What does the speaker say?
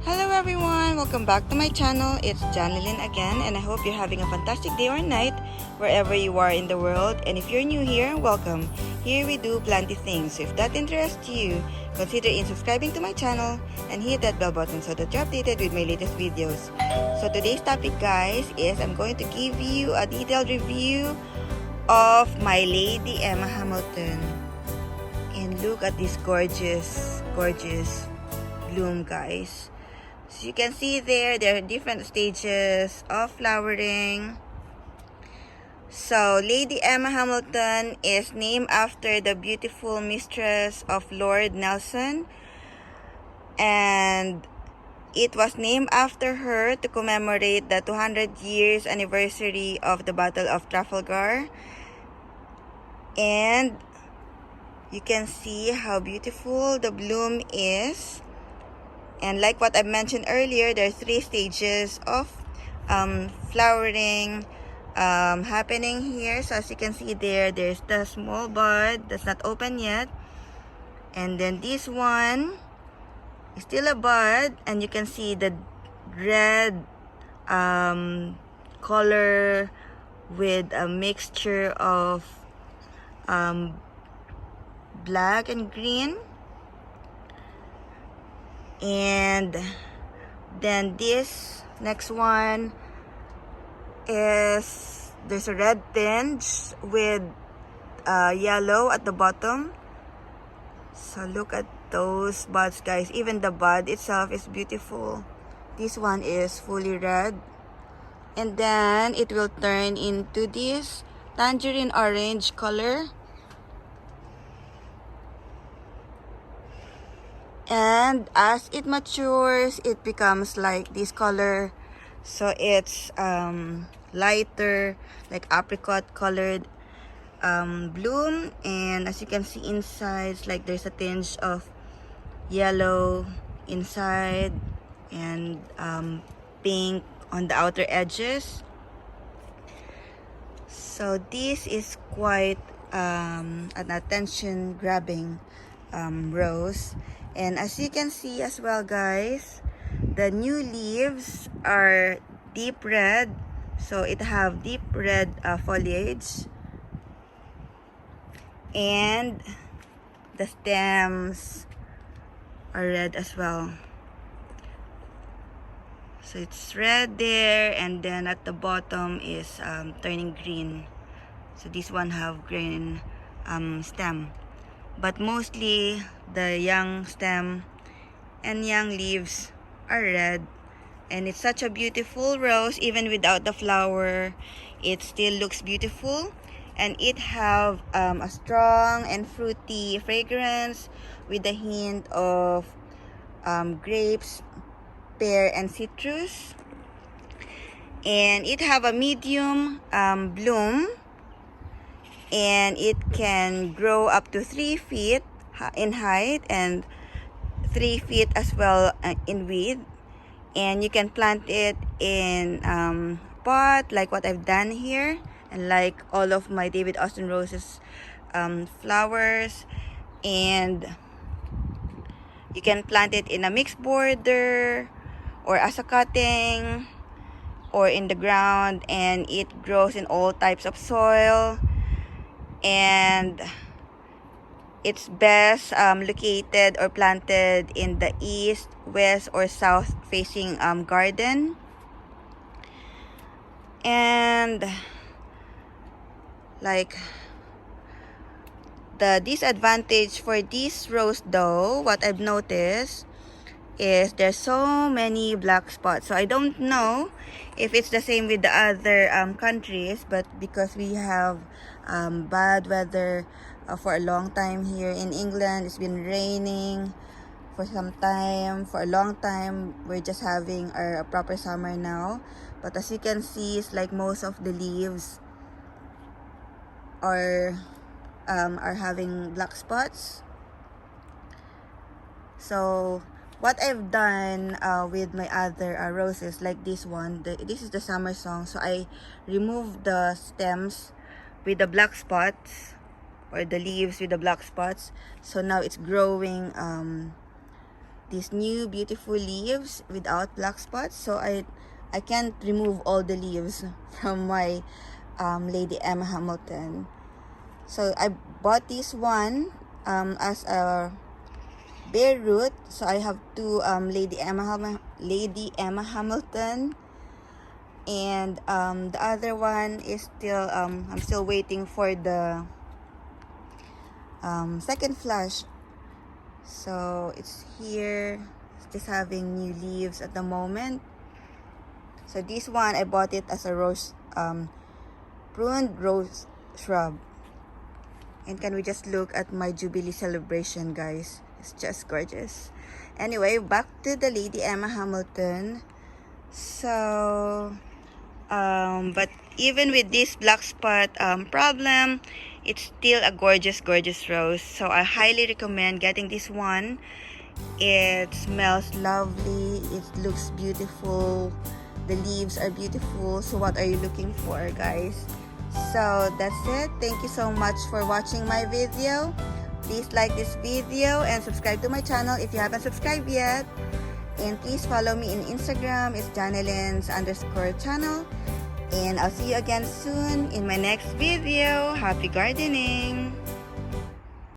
Hello everyone! Welcome back to my channel. It's Janilyn again, and I hope you're having a fantastic day or night wherever you are in the world. And if you're new here, welcome. Here we do plenty things. So if that interests you, consider in subscribing to my channel and hit that bell button so that you're updated with my latest videos. So today's topic, guys, is I'm going to give you a detailed review of my Lady Emma Hamilton. And look at this gorgeous bloom, guys. So you can see there are different stages of flowering. So Lady Emma Hamilton is named after the beautiful mistress of Lord Nelson, and it was named after her to commemorate the 200 years anniversary of the Battle of Trafalgar. And you can see how beautiful the bloom is. And like what I mentioned earlier, there are 3 stages of flowering happening here. So as you can see there's the small bud that's not open yet. And then this one is still a bud. And you can see the red color with a mixture of black and green. And then this next one is there's a red tinge with yellow at the bottom. So look at those buds, guys. Even the bud itself is beautiful. This one is fully red, and then it will turn into this tangerine orange color. And as it matures, it becomes like this color. So it's lighter, like apricot colored bloom. And as you can see inside, it's like there's a tinge of yellow inside and pink on the outer edges. So this is quite an attention grabbing rose. And as you can see as well, guys, the new leaves are deep red. So it have deep red foliage. And the stems are red as well. So it's red there, and then at the bottom is turning green. So this one have green stem. But mostly the young stem and young leaves are red. And it's such a beautiful rose. Even without the flower, it still looks beautiful. And it have a strong and fruity fragrance with a hint of grapes, pear, and citrus. And it have a medium bloom. And it can grow up to 3 feet in height and 3 feet as well in width. And you can plant it in pot like what I've done here, and like all of my David Austin roses flowers. And you can plant it in a mixed border or as a cutting or in the ground, and it grows in all types of soil. And it's best located or planted in the east, west, or south facing garden. And like the disadvantage for this rose though, what I've noticed is there's so many black spots. So I don't know if it's the same with the other countries, but because we have bad weather for a long time here in England, it's been raining for some time, for a long time. We're just having our proper summer now. But as you can see, it's like most of the leaves are having black spots. So what I've done with my other roses, like this one, this is the summer song. So I removed the stems with the black spots, or the leaves with the black spots. So now it's growing these new beautiful leaves without black spots. So I can't remove all the leaves from my Lady Emma Hamilton. So I bought this one as a bare root. So I have two Lady Emma Hamilton, and the other one is still I'm still waiting for the second flush. So it's here, it's just having new leaves at the moment. So this one I bought it as a rose pruned rose shrub. And can we just look at my Jubilee celebration, guys? It's just gorgeous. Anyway, back to the Lady Emma Hamilton. So but even with this black spot problem, it's still a gorgeous rose. So I highly recommend getting this one. It smells lovely, it looks beautiful, the leaves are beautiful. So what are you looking for, guys? So that's it. Thank you so much for watching my video. Please like this video and subscribe to my channel if you haven't subscribed yet. And please follow me in Instagram. It's janelins_channel. And I'll see you again soon in my next video. Happy gardening!